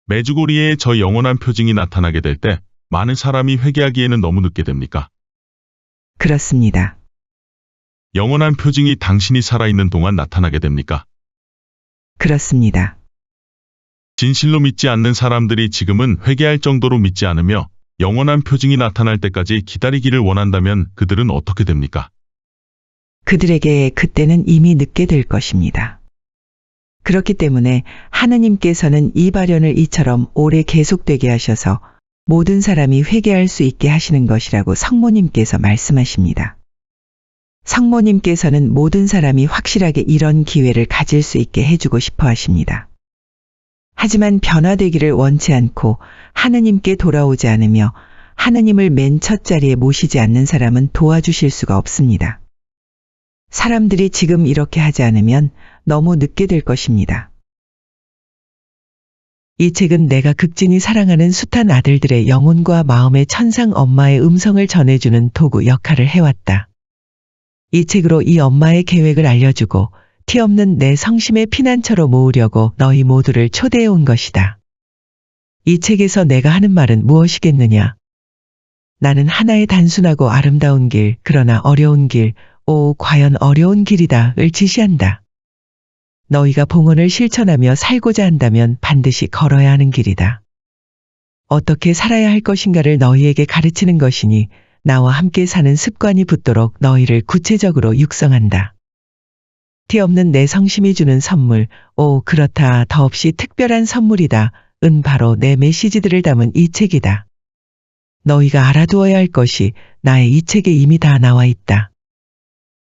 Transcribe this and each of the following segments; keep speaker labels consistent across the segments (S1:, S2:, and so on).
S1: 메주고리에 저 영원한 표징이 나타나게 될 때 많은 사람이 회개하기에는 너무 늦게 됩니까?
S2: 그렇습니다.
S1: 영원한 표징이 당신이 살아있는 동안 나타나게 됩니까?
S2: 그렇습니다.
S1: 진실로 믿지 않는 사람들이 지금은 회개할 정도로 믿지 않으며 영원한 표징이 나타날 때까지 기다리기를 원한다면 그들은 어떻게 됩니까?
S2: 그들에게 그때는 이미 늦게 될 것입니다. 그렇기 때문에 하느님께서는 이 발연을 이처럼 오래 계속되게 하셔서 모든 사람이 회개할 수 있게 하시는 것이라고 성모님께서 말씀하십니다. 성모님께서는 모든 사람이 확실하게 이런 기회를 가질 수 있게 해주고 싶어 하십니다. 하지만 변화되기를 원치 않고 하느님께 돌아오지 않으며 하느님을 맨 첫 자리에 모시지 않는 사람은 도와주실 수가 없습니다. 사람들이 지금 이렇게 하지 않으면 너무 늦게 될 것입니다. 이 책은 내가 극진히 사랑하는 숱한 아들들의 영혼과 마음의 천상 엄마의 음성을 전해주는 도구 역할을 해왔다. 이 책으로 이 엄마의 계획을 알려주고 티 없는 내 성심의 피난처로 모으려고 너희 모두를 초대해 온 것이다. 이 책에서 내가 하는 말은 무엇이겠느냐? 나는 하나의 단순하고 아름다운 길, 그러나 어려운 길, 과연 어려운 길이다를 지시한다. 너희가 봉헌을 실천하며 살고자 한다면 반드시 걸어야 하는 길이다. 어떻게 살아야 할 것인가를 너희에게 가르치는 것이니 나와 함께 사는 습관이 붙도록 너희를 구체적으로 육성한다. 티 없는 내 성심이 주는 선물, 그렇다, 더없이 특별한 선물이다. 은 바로 내 메시지들을 담은 이 책이다. 너희가 알아두어야 할 것이 나의 이 책에 이미 다 나와 있다.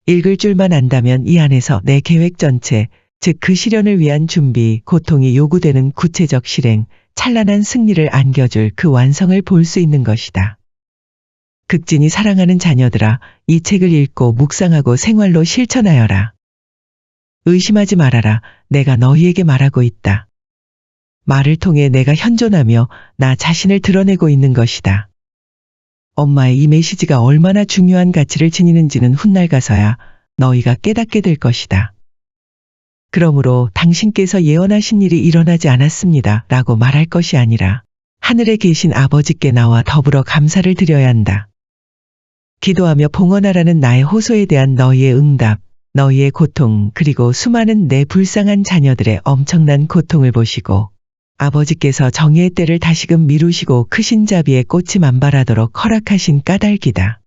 S2: 읽을 줄만 안다면 이 안에서 내 계획 전체, 즉 그 실현을 위한 준비, 고통이 요구되는 구체적 실행, 찬란한 승리를 안겨줄 그 완성을 볼 수 있는 것이다. 극진히 사랑하는 자녀들아, 이 책을 읽고 묵상하고 생활로 실천하여라. 의심하지 말아라. 내가 너희에게 말하고 있다. 말을 통해 내가 현존하며 나 자신을 드러내고 있는 것이다. 엄마의 이 메시지가 얼마나 중요한 가치를 지니는지는 훗날 가서야 너희가 깨닫게 될 것이다. 그러므로 당신께서 예언하신 일이 일어나지 않았습니다. 라고 말할 것이 아니라 하늘에 계신 아버지께 나와 더불어 감사를 드려야 한다. 기도하며 봉헌하라는 나의 호소에 대한 너희의 응답, 너희의 고통, 그리고 수많은 내 불쌍한 자녀들의 엄청난 고통을 보시고 아버지께서 정의의 때를 다시금 미루시고 크신 자비의 꽃이 만발하도록 허락하신 까닭이다.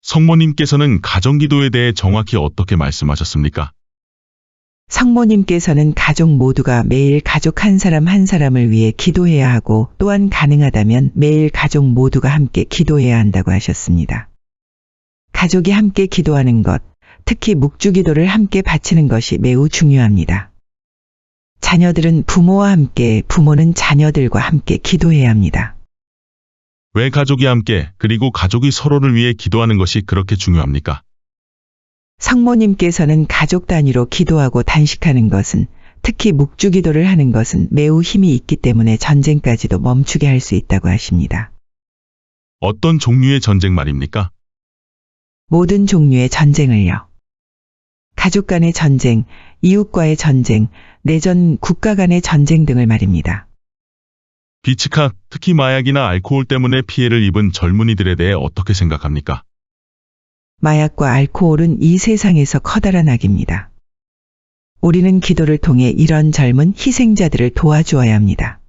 S1: 성모님께서는 가정기도에 대해 정확히 어떻게 말씀하셨습니까?
S2: 성모님께서는 가족 모두가 매일 가족 한 사람 한 사람을 위해 기도해야 하고 또한 가능하다면 매일 가족 모두가 함께 기도해야 한다고 하셨습니다. 가족이 함께 기도하는 것, 특히 묵주기도를 함께 바치는 것이 매우 중요합니다. 자녀들은 부모와 함께, 부모는 자녀들과 함께 기도해야 합니다.
S1: 왜 가족이 함께, 그리고 가족이 서로를 위해 기도하는 것이 그렇게 중요합니까?
S2: 성모님께서는 가족 단위로 기도하고 단식하는 것은, 특히 묵주기도를 하는 것은 매우 힘이 있기 때문에 전쟁까지도 멈추게 할 수 있다고 하십니다.
S1: 어떤 종류의 전쟁 말입니까?
S2: 모든 종류의 전쟁을요. 가족 간의 전쟁, 이웃과의 전쟁, 내전, 국가 간의 전쟁 등을 말입니다.
S1: 비츠카, 특히 마약이나 알코올 때문에 피해를 입은 젊은이들에 대해 어떻게 생각합니까?
S2: 마약과 알코올은 이 세상에서 커다란 악입니다. 우리는 기도를 통해 이런 젊은 희생자들을 도와주어야 합니다.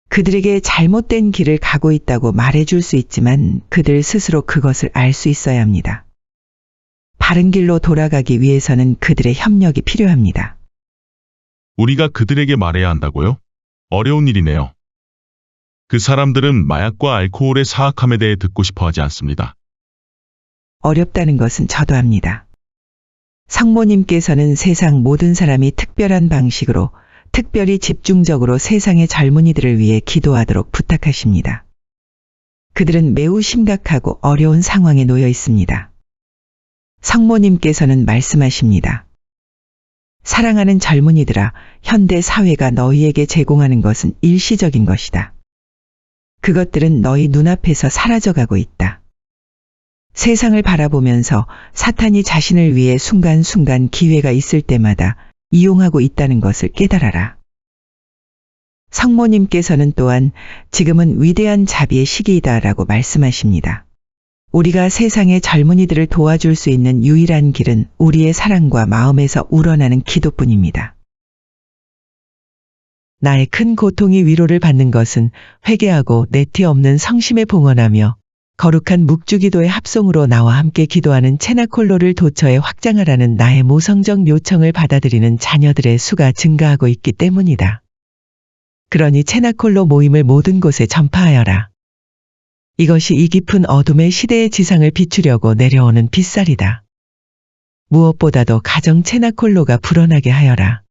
S2: 그들에게 잘못된 길을 가고 있다고 말해줄 수 있지만 그들 스스로 그것을 알 수 있어야 합니다. 바른 길로 돌아가기 위해서는 그들의 협력이 필요합니다.
S1: 우리가 그들에게 말해야 한다고요? 어려운 일이네요. 그 사람들은 마약과 알코올의 사악함에 대해 듣고 싶어 하지 않습니다.
S2: 어렵다는 것은 저도 압니다. 성모님께서는 세상 모든 사람이 특별한 방식으로, 특별히 집중적으로 세상의 젊은이들을 위해 기도하도록 부탁하십니다. 그들은 매우 심각하고 어려운 상황에 놓여 있습니다. 성모님께서는 말씀하십니다. 사랑하는 젊은이들아, 현대 사회가 너희에게 제공하는 것은 일시적인 것이다. 그것들은 너희 눈앞에서 사라져가고 있다. 세상을 바라보면서 사탄이 자신을 위해 순간순간 기회가 있을 때마다 이용하고 있다는 것을 깨달아라. 성모님께서는 또한 지금은 위대한 자비의 시기이다라고 말씀하십니다. 우리가 세상의 젊은이들을 도와줄 수 있는 유일한 길은 우리의 사랑과 마음에서 우러나는 기도뿐입니다. 나의 큰 고통이 위로를 받는 것은 회개하고 내티 없는 성심에 봉헌하며 거룩한 묵주기도의 합송으로 나와 함께 기도하는 체나콜로를 도처에 확장하라는 나의 모성적 요청을 받아들이는 자녀들의 수가 증가하고 있기 때문이다. 그러니 체나콜로 모임을 모든 곳에 전파하여라. 이것이 이 깊은 어둠의 시대의 지상을 비추려고 내려오는 빛살이다. 무엇보다도 가정 체나콜로가 불어나게 하여라.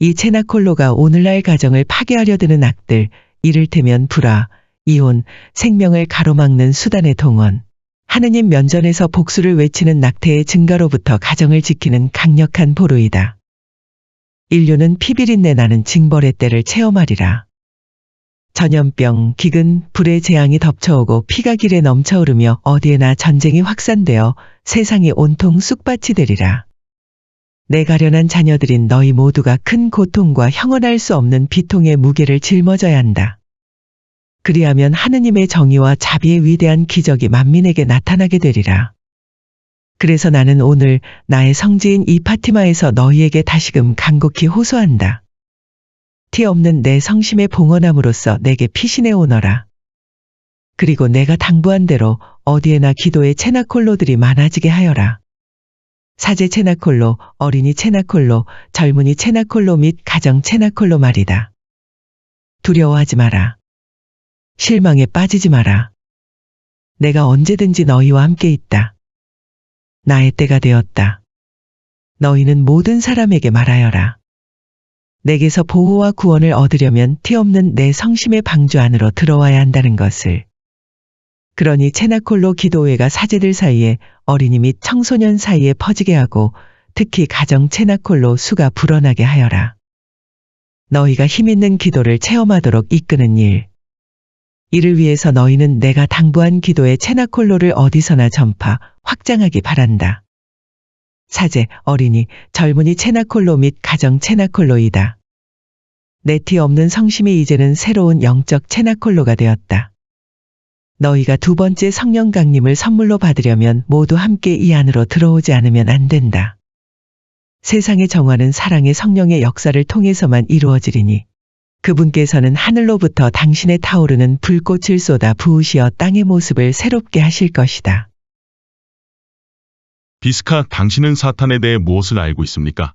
S2: 이 체나콜로가 오늘날 가정을 파괴하려 드는 악들, 이를테면 불화, 이혼, 생명을 가로막는 수단의 동원, 하느님 면전에서 복수를 외치는 낙태의 증가로부터 가정을 지키는 강력한 보루이다. 인류는 피비린내 나는 징벌의 때를 체험하리라. 전염병, 기근, 불의 재앙이 덮쳐오고 피가 길에 넘쳐흐르며 어디에나 전쟁이 확산되어 세상이 온통 쑥밭이 되리라. 내 가련한 자녀들인 너희 모두가 큰 고통과 형언할 수 없는 비통의 무게를 짊어져야 한다. 그리하면 하느님의 정의와 자비의 위대한 기적이 만민에게 나타나게 되리라. 그래서 나는 오늘 나의 성지인 이 파티마에서 너희에게 다시금 간곡히 호소한다. 티 없는 내 성심에 봉헌함으로써 내게 피신해 오너라. 그리고 내가 당부한 대로 어디에나 기도의 체나콜로들이 많아지게 하여라. 사제 체나콜로, 어린이 체나콜로, 젊은이 체나콜로 및 가정 체나콜로 말이다. 두려워하지 마라. 실망에 빠지지 마라. 내가 언제든지 너희와 함께 있다. 나의 때가 되었다. 너희는 모든 사람에게 말하여라. 내게서 보호와 구원을 얻으려면 티 없는 내 성심의 방주 안으로 들어와야 한다는 것을. 그러니 체나콜로 기도회가 사제들 사이에 어린이 및 청소년 사이에 퍼지게 하고 특히 가정 체나콜로 수가 불어나게 하여라. 너희가 힘있는 기도를 체험하도록 이끄는 일. 이를 위해서 너희는 내가 당부한 기도의 체나콜로를 어디서나 전파, 확장하기 바란다. 사제, 어린이, 젊은이 체나콜로 및 가정 체나콜로이다. 내 티 없는 성심이 이제는 새로운 영적 체나콜로가 되었다. 너희가 두 번째 성령 강림을 선물로 받으려면 모두 함께 이 안으로 들어오지 않으면 안 된다. 세상의 정화는 사랑의 성령의 역사를 통해서만 이루어지리니 그분께서는 하늘로부터 당신의 타오르는 불꽃을 쏟아 부으시어 땅의 모습을 새롭게 하실 것이다.
S1: 비스카, 당신은 사탄에 대해 무엇을 알고 있습니까?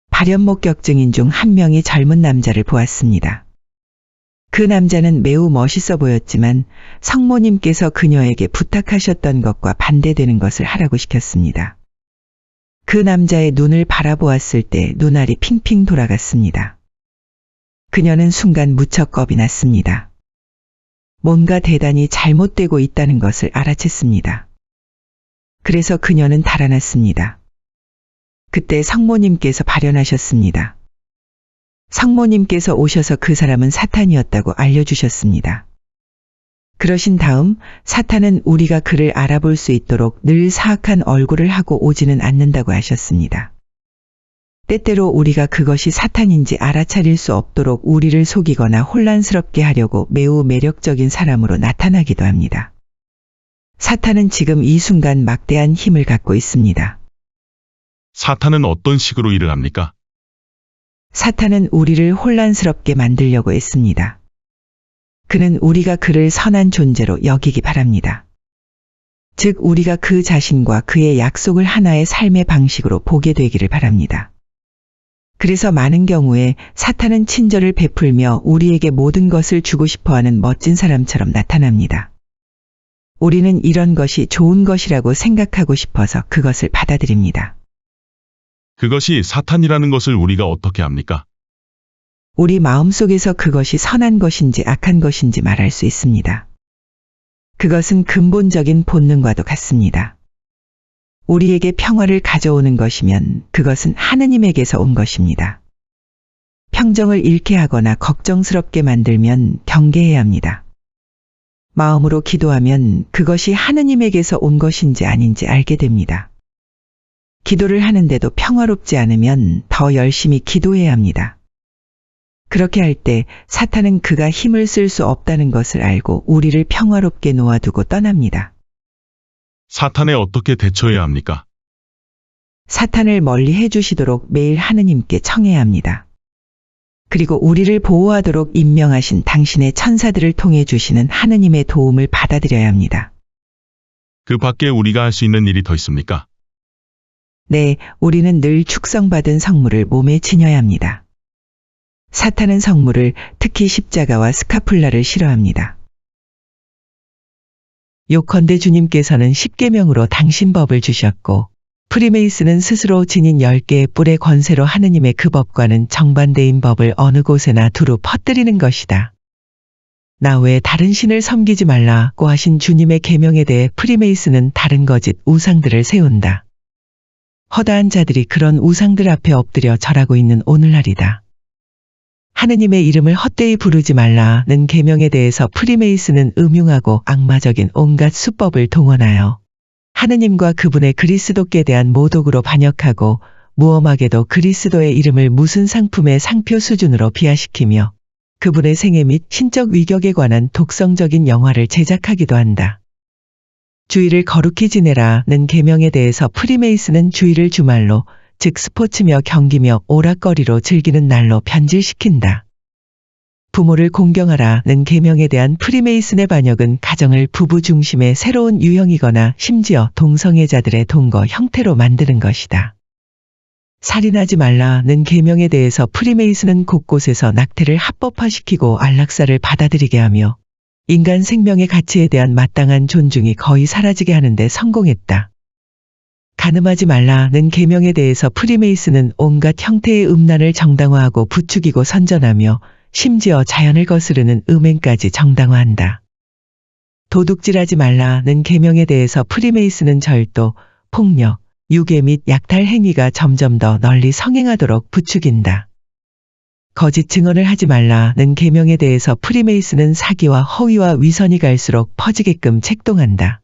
S2: 발현 목격증인 중 한 명이 젊은 남자를 보았습니다. 그 남자는 매우 멋있어 보였지만 성모님께서 그녀에게 부탁하셨던 것과 반대되는 것을 하라고 시켰습니다. 그 남자의 눈을 바라보았을 때 눈알이 핑핑 돌아갔습니다. 그녀는 순간 무척 겁이 났습니다. 뭔가 대단히 잘못되고 있다는 것을 알아챘습니다. 그래서 그녀는 달아났습니다. 그때 성모님께서 발현하셨습니다. 성모님께서 오셔서 그 사람은 사탄이었다고 알려주셨습니다. 그러신 다음 사탄은 우리가 그를 알아볼 수 있도록 늘 사악한 얼굴을 하고 오지는 않는다고 하셨습니다. 때때로 우리가 그것이 사탄인지 알아차릴 수 없도록 우리를 속이거나 혼란스럽게 하려고 매우 매력적인 사람으로 나타나기도 합니다. 사탄은 지금 이 순간 막대한 힘을 갖고 있습니다.
S1: 사탄은 어떤 식으로 일을 합니까?
S2: 사탄은 우리를 혼란스럽게 만들려고 했습니다. 그는 우리가 그를 선한 존재로 여기기 바랍니다. 즉 우리가 그 자신과 그의 약속을 하나의 삶의 방식으로 보게 되기를 바랍니다. 그래서 많은 경우에 사탄은 친절을 베풀며 우리에게 모든 것을 주고 싶어하는 멋진 사람처럼 나타납니다. 우리는 이런 것이 좋은 것이라고 생각하고 싶어서 그것을 받아들입니다.
S1: 그것이 사탄이라는 것을 우리가 어떻게 합니까?
S2: 우리 마음속에서 그것이 선한 것인지 악한 것인지 말할 수 있습니다. 그것은 근본적인 본능과도 같습니다. 우리에게 평화를 가져오는 것이면 그것은 하느님에게서 온 것입니다. 평정을 잃게 하거나 걱정스럽게 만들면 경계해야 합니다. 마음으로 기도하면 그것이 하느님에게서 온 것인지 아닌지 알게 됩니다. 기도를 하는데도 평화롭지 않으면 더 열심히 기도해야 합니다. 그렇게 할 때 사탄은 그가 힘을 쓸 수 없다는 것을 알고 우리를 평화롭게 놓아두고 떠납니다.
S1: 사탄에 어떻게 대처해야 합니까?
S2: 사탄을 멀리 해주시도록 매일 하느님께 청해야 합니다. 그리고 우리를 보호하도록 임명하신 당신의 천사들을 통해 주시는 하느님의 도움을 받아들여야 합니다.
S1: 그 밖에 우리가 할 수 있는 일이 더 있습니까?
S2: 네, 우리는 늘 축성받은 성물을 몸에 지녀야 합니다. 사탄은 성물을, 특히 십자가와 스카풀라를 싫어합니다. 요컨대 주님께서는 십계명으로 당신 법을 주셨고 프리메이슨은 스스로 지닌 10개의 뿔의 권세로 하느님의 그 법과는 정반대인 법을 어느 곳에나 두루 퍼뜨리는 것이다. 나 외에 다른 신을 섬기지 말라고 하신 주님의 계명에 대해 프리메이슨은 다른 거짓 우상들을 세운다. 허다한 자들이 그런 우상들 앞에 엎드려 절하고 있는 오늘날이다. 하느님의 이름을 헛되이 부르지 말라는 계명에 대해서 프리메이슨은 음흉하고 악마적인 온갖 수법을 동원하여 하느님과 그분의 그리스도께 대한 모독으로 반역하고 무엄하게도 그리스도의 이름을 무슨 상품의 상표 수준으로 비하시키며 그분의 생애 및 신적 위격에 관한 독성적인 영화를 제작하기도 한다. 주일을 거룩히 지내라는 계명에 대해서 프리메이슨은 주일을 주말로, 즉 스포츠며 경기며 오락거리로 즐기는 날로 변질시킨다. 부모를 공경하라는 계명에 대한 프리메이슨의 반역은 가정을 부부 중심의 새로운 유형이거나 심지어 동성애자들의 동거 형태로 만드는 것이다. 살인하지 말라는 계명에 대해서 프리메이슨은 곳곳에서 낙태를 합법화시키고 안락사를 받아들이게 하며 인간 생명의 가치에 대한 마땅한 존중이 거의 사라지게 하는데 성공했다. 간음하지 말라는 계명에 대해서 프리메이슨은 온갖 형태의 음란을 정당화하고 부추기고 선전하며 심지어 자연을 거스르는 음행까지 정당화한다. 도둑질하지 말라는 계명에 대해서 프리메이슨은 절도, 폭력, 유괴 및 약탈 행위가 점점 더 널리 성행하도록 부추긴다. 거짓 증언을 하지 말라는 계명에 대해서 프리메이슨은 사기와 허위와 위선이 갈수록 퍼지게끔 책동한다.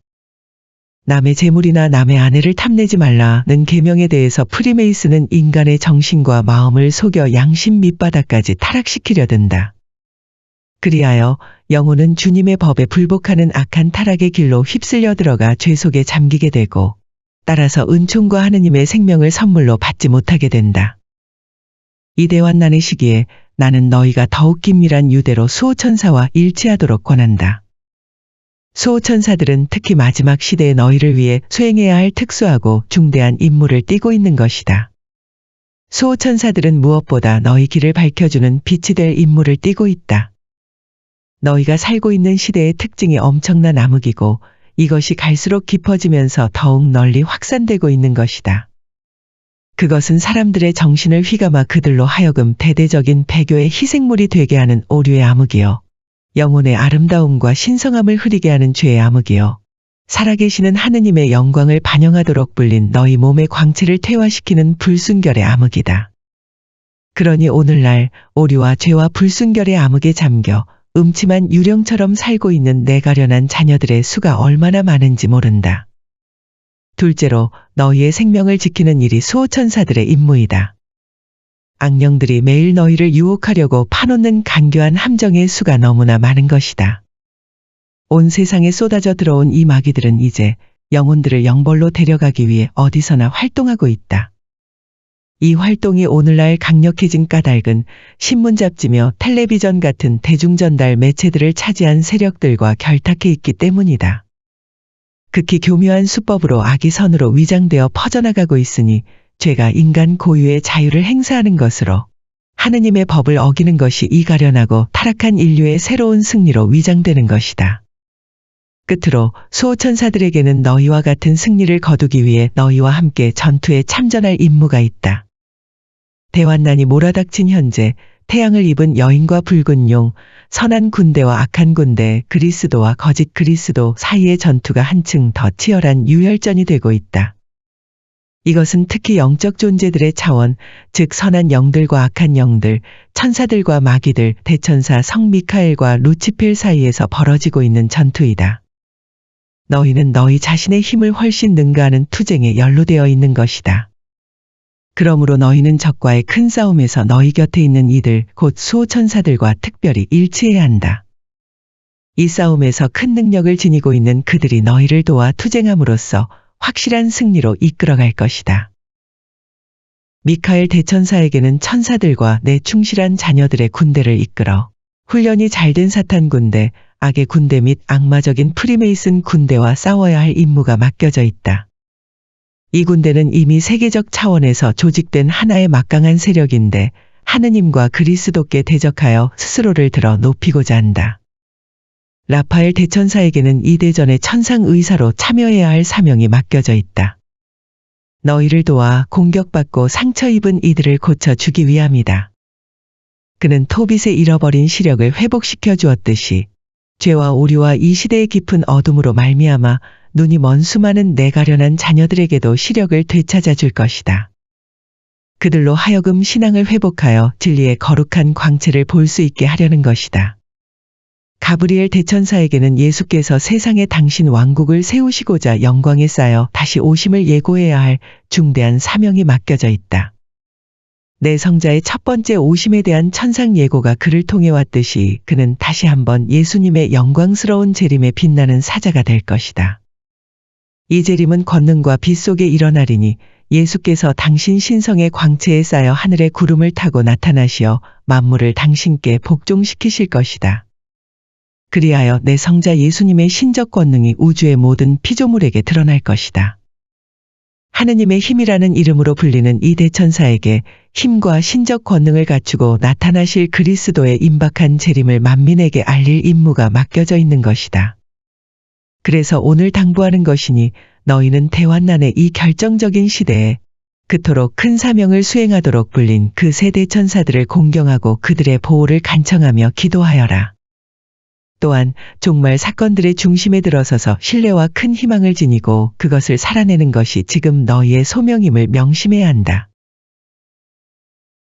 S2: 남의 재물이나 남의 아내를 탐내지 말라는 계명에 대해서 프리메이슨은 인간의 정신과 마음을 속여 양심 밑바닥까지 타락시키려 든다. 그리하여 영혼은 주님의 법에 불복하는 악한 타락의 길로 휩쓸려 들어가 죄 속에 잠기게 되고 따라서 은총과 하느님의 생명을 선물로 받지 못하게 된다. 이 대환난의 시기에 나는 너희가 더욱 긴밀한 유대로 수호천사와 일치하도록 권한다. 수호천사들은 특히 마지막 시대에 너희를 위해 수행해야 할 특수하고 중대한 임무를 띠고 있는 것이다. 수호천사들은 무엇보다 너희 길을 밝혀주는 빛이 될 임무를 띠고 있다. 너희가 살고 있는 시대의 특징이 엄청난 암흑이고 이것이 갈수록 깊어지면서 더욱 널리 확산되고 있는 것이다. 그것은 사람들의 정신을 휘감아 그들로 하여금 대대적인 배교의 희생물이 되게 하는 오류의 암흑이요. 영혼의 아름다움과 신성함을 흐리게 하는 죄의 암흑이요. 살아계시는 하느님의 영광을 반영하도록 불린 너희 몸의 광채를 퇴화시키는 불순결의 암흑이다. 그러니 오늘날 오류와 죄와 불순결의 암흑에 잠겨 음침한 유령처럼 살고 있는 내 가련한 자녀들의 수가 얼마나 많은지 모른다. 둘째로 너희의 생명을 지키는 일이 수호천사들의 임무이다. 악령들이 매일 너희를 유혹하려고 파놓는 간교한 함정의 수가 너무나 많은 것이다. 온 세상에 쏟아져 들어온 이 마귀들은 이제 영혼들을 영벌로 데려가기 위해 어디서나 활동하고 있다. 이 활동이 오늘날 강력해진 까닭은 신문 잡지며 텔레비전 같은 대중전달 매체들을 차지한 세력들과 결탁해 있기 때문이다. 극히 교묘한 수법으로 악이 선으로 위장되어 퍼져나가고 있으니 죄가 인간 고유의 자유를 행사하는 것으로 하느님의 법을 어기는 것이 이 가련하고 타락한 인류의 새로운 승리로 위장되는 것이다. 끝으로 수호천사들에게는 너희와 같은 승리를 거두기 위해 너희와 함께 전투에 참전할 임무가 있다. 대환난이 몰아닥친 현재 태양을 입은 여인과 붉은 용, 선한 군대와 악한 군대, 그리스도와 거짓 그리스도 사이의 전투가 한층 더 치열한 유혈전이 되고 있다. 이것은 특히 영적 존재들의 차원, 즉 선한 영들과 악한 영들, 천사들과 마귀들, 대천사 성 미카엘과 루치펠 사이에서 벌어지고 있는 전투이다. 너희는 너희 자신의 힘을 훨씬 능가하는 투쟁에 연루되어 있는 것이다. 그러므로 너희는 적과의 큰 싸움에서 너희 곁에 있는 이들 곧 수호천사들과 특별히 일치해야 한다. 이 싸움에서 큰 능력을 지니고 있는 그들이 너희를 도와 투쟁함으로써 확실한 승리로 이끌어갈 것이다. 미카엘 대천사에게는 천사들과 내 충실한 자녀들의 군대를 이끌어 훈련이 잘된 사탄 군대, 악의 군대 및 악마적인 프리메이슨 군대와 싸워야 할 임무가 맡겨져 있다. 이 군대는 이미 세계적 차원에서 조직된 하나의 막강한 세력인데 하느님과 그리스도께 대적하여 스스로를 들어 높이고자 한다. 라파엘 대천사에게는 이 대전의 천상 의사로 참여해야 할 사명이 맡겨져 있다. 너희를 도와 공격받고 상처 입은 이들을 고쳐주기 위함이다. 그는 토빗의 잃어버린 시력을 회복시켜 주었듯이 죄와 오류와 이 시대의 깊은 어둠으로 말미암아 눈이 먼 수많은 내 가련한 자녀들에게도 시력을 되찾아 줄 것이다. 그들로 하여금 신앙을 회복하여 진리의 거룩한 광채를 볼 수 있게 하려는 것이다. 가브리엘 대천사에게는 예수께서 세상에 당신 왕국을 세우시고자 영광에 쌓여 다시 오심을 예고해야 할 중대한 사명이 맡겨져 있다. 내 성자의 첫 번째 오심에 대한 천상 예고가 그를 통해 왔듯이 그는 다시 한번 예수님의 영광스러운 재림에 빛나는 사자가 될 것이다. 이 재림은 권능과 빛 속에 일어나리니 예수께서 당신 신성의 광채에 쌓여 하늘의 구름을 타고 나타나시어 만물을 당신께 복종시키실 것이다. 그리하여 내 성자 예수님의 신적 권능이 우주의 모든 피조물에게 드러날 것이다. 하느님의 힘이라는 이름으로 불리는 이 대천사에게 힘과 신적 권능을 갖추고 나타나실 그리스도의 임박한 재림을 만민에게 알릴 임무가 맡겨져 있는 것이다. 그래서 오늘 당부하는 것이니 너희는 대환난의 이 결정적인 시대에 그토록 큰 사명을 수행하도록 불린 그 세 대천사들을 공경하고 그들의 보호를 간청하며 기도하여라. 또한 종말 사건들의 중심에 들어서서 신뢰와 큰 희망을 지니고 그것을 살아내는 것이 지금 너희의 소명임을 명심해야 한다.